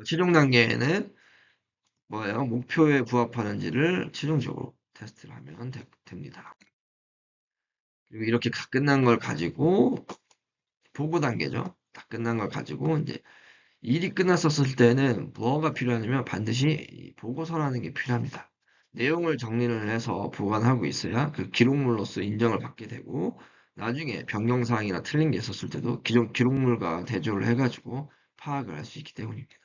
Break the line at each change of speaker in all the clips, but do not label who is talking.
최종 단계에는 뭐예요? 목표에 부합하는지를 최종적으로 테스트를 하면 됩니다. 그리고 이렇게 다 끝난 걸 가지고 보고 단계죠. 다 끝난 걸 가지고 이제 일이 끝났었을 때는 뭐가 필요하냐면 반드시 이 보고서라는 게 필요합니다. 내용을 정리를 해서 보관하고 있어야 그 기록물로서 인정을 받게 되고 나중에 변경사항이나 틀린 게 있었을 때도 기존 기록물과 대조를 해가지고 파악을 할 수 있기 때문입니다.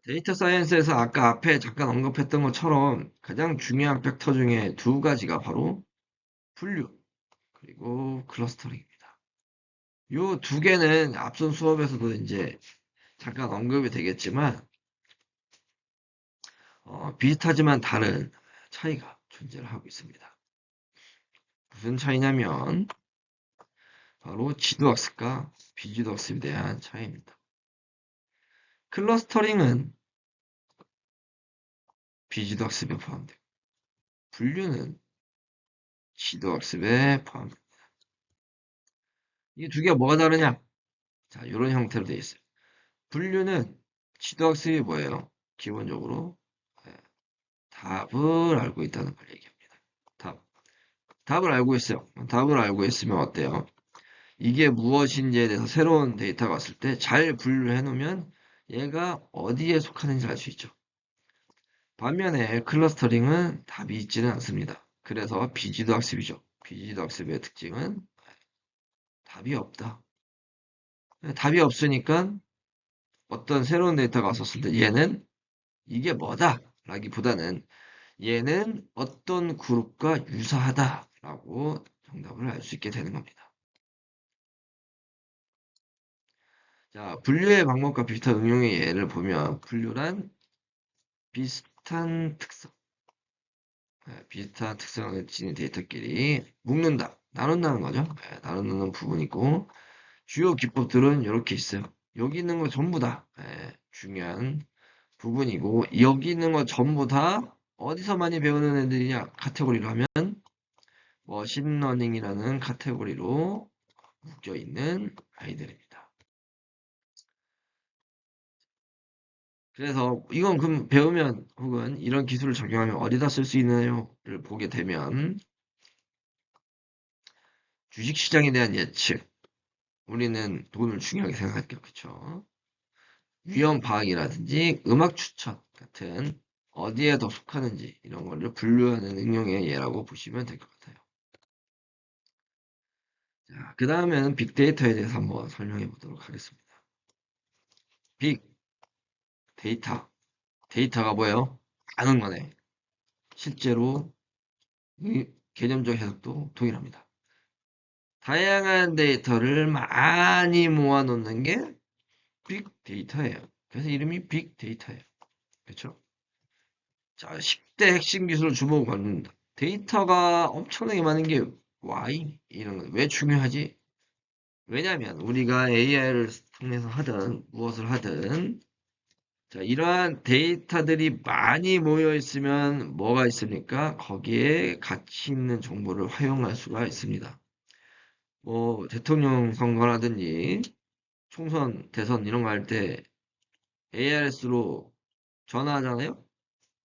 데이터 사이언스에서 아까 앞에 잠깐 언급했던 것처럼 가장 중요한 팩터 중에 두 가지가 바로 분류 그리고 클러스터링입니다. 요 두 개는 앞선 수업에서도 이제 잠깐 언급이 되겠지만 비슷하지만 다른 차이가 존재를 하고 있습니다. 무슨 차이냐면 바로 지도학습과 비지도학습에 대한 차이입니다. 클러스터링은 비지도학습에 포함되고 분류는 지도학습에 포함됩니다. 이 두 개가 뭐가 다르냐? 자, 이런 형태로 되어 있어요. 분류는 지도학습이 뭐예요? 기본적으로 답을 알고 있다는 걸 얘기합니다. 답을 알고 있어요. 답을 알고 있으면 어때요? 이게 무엇인지에 대해서 새로운 데이터가 왔을 때 잘 분류해 놓으면 얘가 어디에 속하는지 알 수 있죠. 반면에 클러스터링은 답이 있지는 않습니다. 그래서 비지도 학습이죠. 비지도 학습의 특징은 답이 없다. 답이 없으니까 어떤 새로운 데이터가 왔었을 때 얘는 이게 뭐다 라기보다는 얘는 어떤 그룹과 유사하다 라고 정답을 알 수 있게 되는 겁니다. 자, 분류의 방법과 비슷한 응용의 예를 보면 분류란 비슷한 특성, 비슷한 특성을 지닌 데이터끼리 묶는다, 나눈다는 거죠. 나누는 부분이고 주요 기법들은 이렇게 있어요. 여기 있는 거 전부 다 중요한 부분이고 여기 있는 거 전부 다 어디서 많이 배우는 애들이냐 카테고리로 하면 머신러닝이라는 카테고리로 묶여 있는 아이들입니다. 그래서 이건 그럼 배우면 혹은 이런 기술을 적용하면 어디다 쓸 수 있나요?를 보게 되면 주식시장에 대한 예측, 우리는 돈을 중요하게 생각할게요. 그쵸? 위험 파악이라든지 음악 추천 같은 어디에 더 속하는지 이런 거를 분류하는 응용의 예라고 보시면 될 것 같아요. 자, 그 다음에는 빅데이터에 대해서 한번 설명해 보도록 하겠습니다. 빅데이터. 데이터가 뭐예요? 아는 거네. 실제로 이 개념적 해석도 동일합니다. 다양한 데이터를 많이 모아놓는 게 빅데이터예요. 그래서 이름이 빅데이터예요. 그렇죠? 자, 10대 핵심 기술을 주목받는다. 데이터가 엄청나게 많은 게 why? 이런 거. 왜 중요하지? 왜냐하면 우리가 AI를 통해서 하든 무엇을 하든 자, 이러한 데이터들이 많이 모여 있으면 뭐가 있습니까? 거기에 가치 있는 정보를 활용할 수가 있습니다. 뭐 대통령 선거라든지 총선, 대선 이런 거 할 때 ARS로 전화하잖아요?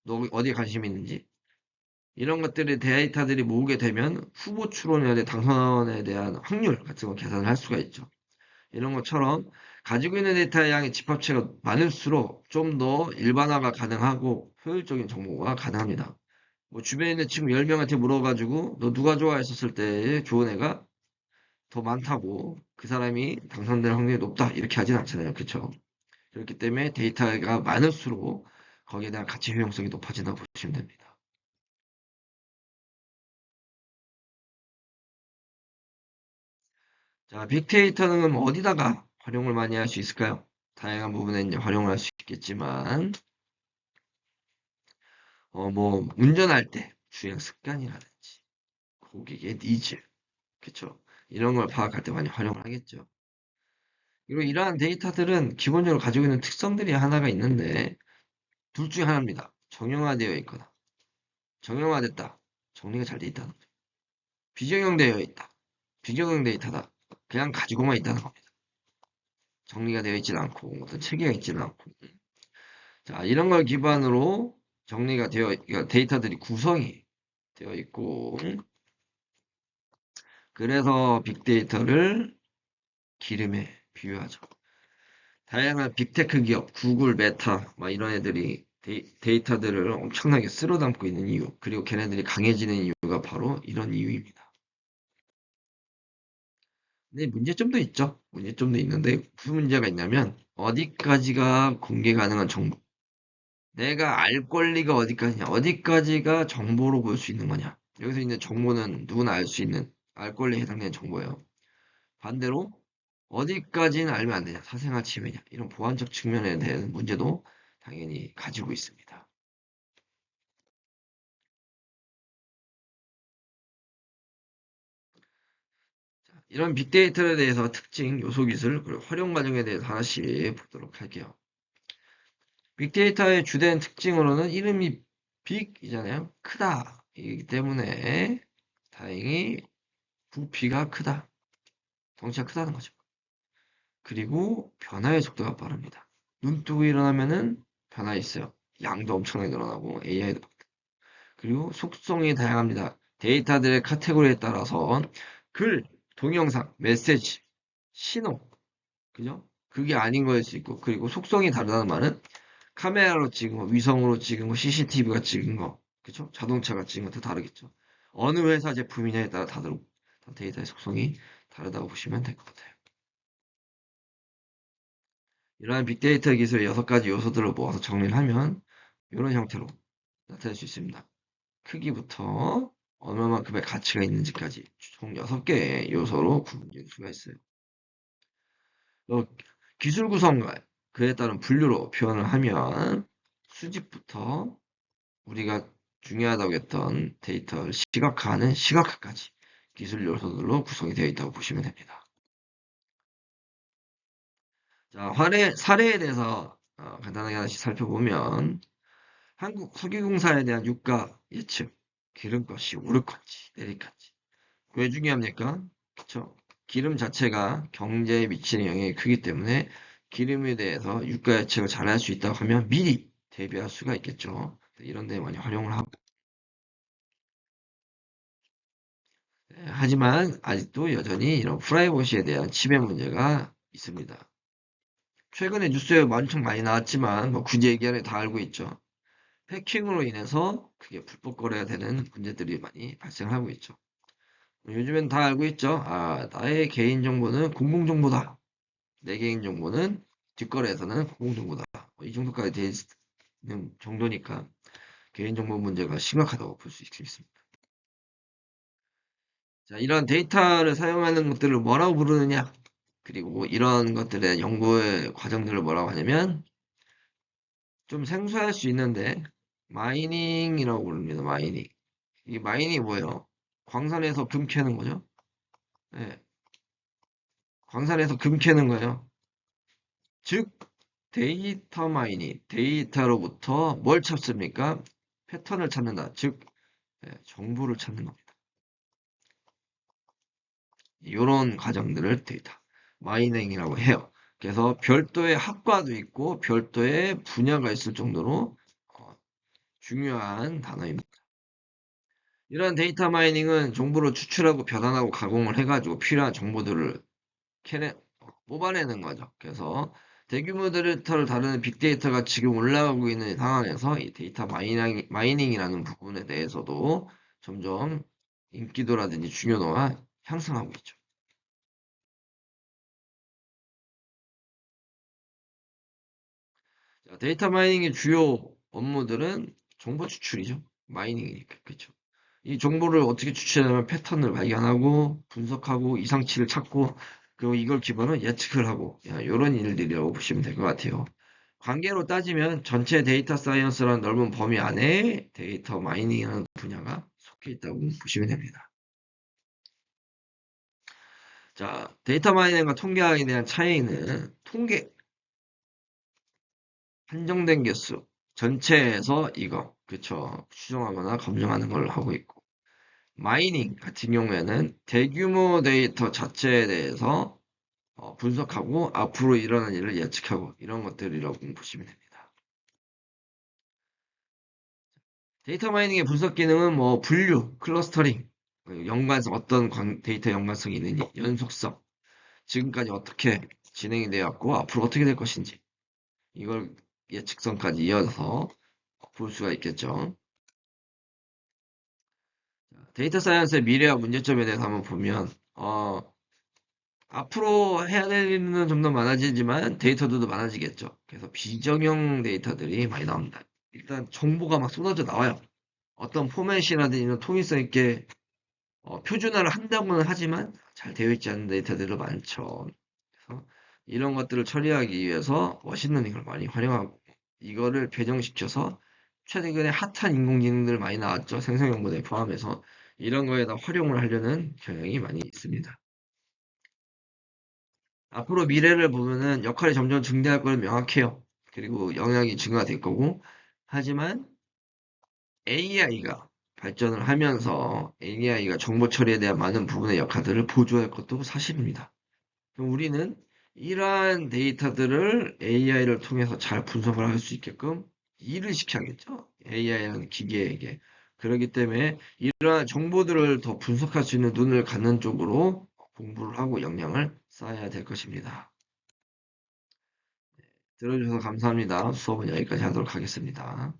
너 어디에 관심 있는지? 이런 것들이 데이터들이 모으게 되면 후보 추론에 대한 당선에 대한 확률 같은 거 계산을 할 수가 있죠. 이런 것처럼 가지고 있는 데이터의 양의 집합체가 많을수록 좀 더 일반화가 가능하고 효율적인 정보가 가능합니다. 뭐 주변에 있는 친구 10명한테 물어가지고 너 누가 좋아 했었을 때 좋은 애가 더 많다고 그 사람이 당선될 확률이 높다 이렇게 하진 않잖아요. 그쵸? 그렇기 때문에 데이터가 많을수록 거기에 대한 가치 효용성이 높아진다고 보시면 됩니다. 자, 빅데이터는 어디다가 활용을 많이 할 수 있을까요? 다양한 부분에 이제 활용을 할 수 있겠지만, 뭐, 운전할 때 주행 습관이라든지, 고객의 니즈, 그쵸? 이런 걸 파악할 때 많이 활용을 하겠죠. 그리고 이러한 데이터들은 기본적으로 가지고 있는 특성들이 하나가 있는데, 둘 중에 하나입니다. 정형화되어 있거나, 정형화됐다. 정리가 잘 돼 있다는 거죠. 비정형되어 있다. 비정형 데이터다. 그냥 가지고만 있다는 겁니다. 정리가 되어 있지는 않고, 어떤 체계가 있지는 않고. 자, 이런 걸 기반으로 정리가 그러니까 데이터들이 구성이 되어 있고, 그래서 빅데이터를 기름에 비유하죠. 다양한 빅테크 기업, 구글, 메타, 막 이런 애들이 데이터들을 엄청나게 쓸어 담고 있는 이유, 그리고 걔네들이 강해지는 이유가 바로 이런 이유입니다. 근데 문제점도 있죠. 문제점도 있는데 무슨 문제가 있냐면 어디까지가 공개 가능한 정보, 내가 알 권리가 어디까지냐, 어디까지가 정보로 볼 수 있는 거냐. 여기서 있는 정보는 누구나 알 수 있는 알 권리에 해당되는 정보예요. 반대로 어디까지는 알면 안 되냐, 사생활 침해냐, 이런 보안적 측면에 대한 문제도 당연히 가지고 있습니다. 이런 빅데이터에 대해서 특징, 요소 기술, 그리고 활용 과정에 대해서 하나씩 보도록 할게요. 빅데이터의 주된 특징으로는 이름이 빅이잖아요. 크다. 이기 때문에 다행히 부피가 크다. 덩치가 크다는 거죠. 그리고 변화의 속도가 빠릅니다. 눈 뜨고 일어나면은 변화 있어요. 양도 엄청나게 늘어나고 AI도 그리고 속성이 다양합니다. 데이터들의 카테고리에 따라서 글, 동영상, 메시지, 신호, 그죠? 그게 아닌 거일 수 있고, 그리고 속성이 다르다는 말은 카메라로 찍은 거, 위성으로 찍은 거, CCTV가 찍은 거, 그죠? 자동차가 찍은 것도 다르겠죠. 어느 회사 제품이냐에 따라 다르고, 데이터의 속성이 다르다고 보시면 될 것 같아요. 이러한 빅데이터 기술의 6가지 요소들을 모아서 정리를 하면 이런 형태로 나타낼 수 있습니다. 크기부터 얼마만큼의 가치가 있는지까지 총 6개의 요소로 구분될 수가 있어요. 또 기술 구성과 그에 따른 분류로 표현을 하면 수집부터 우리가 중요하다고 했던 데이터를 시각화하는 시각화까지 기술 요소들로 구성이 되어 있다고 보시면 됩니다. 자, 사례에 대해서 간단하게 하나씩 살펴보면 한국 석유공사에 대한 유가 예측, 기름값이 오를 건지 내릴 건지 왜 중요합니까? 그쵸? 기름 자체가 경제에 미치는 영향이 크기 때문에 기름에 대해서 유가 예측을 잘 할 수 있다고 하면 미리 대비할 수가 있겠죠. 이런 데 많이 활용을 하고 하지만 아직도 여전히 이런 프라이버시에 대한 침해 문제가 있습니다. 최근에 뉴스에 엄청 많이 나왔지만 뭐 굳이 얘기하는 다 알고 있죠. 해킹으로 인해서 그게 불법 거래가 되는 문제들이 많이 발생하고 있죠. 요즘엔 다 알고 있죠. 아, 나의 개인정보는 공공정보다. 내 개인정보는 뒷거래에서는 공공정보다. 이 정도까지 돼 있는 정도니까 개인정보 문제가 심각하다고 볼 수 있습니다. 자, 이런 데이터를 사용하는 것들을 뭐라고 부르느냐? 그리고 이런 것들의 연구의 과정들을 뭐라고 하냐면 좀 생소할 수 있는데 마이닝이라고 부릅니다. 마이닝. 이 마이닝이 뭐예요? 광산에서 금 캐는 거죠. 네, 광산에서 금 캐는 거예요. 즉 데이터 마이닝, 데이터로부터 뭘 찾습니까? 패턴을 찾는다. 즉 정보를 찾는 겁니다. 이런 과정들을 데이터 마이닝이라고 해요. 그래서 별도의 학과도 있고 별도의 분야가 있을 정도로 중요한 단어입니다. 이러한 데이터 마이닝은 정보를 추출하고 변환하고 가공을 해가지고 필요한 정보들을 뽑아내는 거죠. 그래서 대규모 데이터를 다루는 빅데이터가 지금 올라가고 있는 상황에서 이 데이터 마이닝이라는 부분에 대해서도 점점 인기도라든지 중요도가 향상하고 있죠. 자, 데이터 마이닝의 주요 업무들은 정보 추출이죠. 마이닝이니까. 그렇죠. 이 정보를 어떻게 추출하냐면 패턴을 발견하고 분석하고 이상치를 찾고 그리고 이걸 기반으로 예측을 하고 이런 일들이라고 보시면 될 것 같아요. 관계로 따지면 전체 데이터 사이언스라는 넓은 범위 안에 데이터 마이닝이라는 분야가 속해 있다고 보시면 됩니다. 자, 데이터 마이닝과 통계학에 대한 차이는 통계, 한정된 개수, 전체에서 이거, 그쵸. 추정하거나 검증하는 걸 하고 있고, 마이닝 같은 경우에는 대규모 데이터 자체에 대해서 분석하고 앞으로 일어날 일을 예측하고 이런 것들이라고 보시면 됩니다. 데이터 마이닝의 분석 기능은 뭐 분류, 클러스터링, 연관성, 어떤 데이터 연관성이 있느니, 연속성, 지금까지 어떻게 진행이 되었고 앞으로 어떻게 될 것인지 이걸 예측성까지 이어서 볼 수가 있겠죠. 데이터 사이언스의 미래와 문제점에 대해서 한번 보면 앞으로 해야 될 일은 좀 더 많아지지만 데이터도 많아지겠죠. 그래서 비정형 데이터들이 많이 나옵니다. 일단 정보가 막 쏟아져 나와요. 어떤 포맷이라든지 통일성 있게 표준화를 한다고는 하지만 잘 되어 있지 않은 데이터들도 많죠. 그래서 이런 것들을 처리하기 위해서 머신러닝을 많이 활용하고 이거를 배정시켜서 최근에 핫한 인공지능들 많이 나왔죠. 생성형 모델 포함해서 이런 거에다 활용을 하려는 경향이 많이 있습니다. 앞으로 미래를 보면은 역할이 점점 증대할 거는 명확해요. 그리고 영향이 증가될 거고 하지만 AI가 발전을 하면서 AI가 정보 처리에 대한 많은 부분의 역할들을 보조할 것도 사실입니다. 그럼 우리는 이러한 데이터들을 AI를 통해서 잘 분석을 할 수 있게끔 일을 시켜야겠죠. AI라는 기계에게. 그렇기 때문에 이러한 정보들을 더 분석할 수 있는 눈을 갖는 쪽으로 공부를 하고 역량을 쌓아야 될 것입니다. 들어주셔서 감사합니다. 수업은 여기까지 하도록 하겠습니다.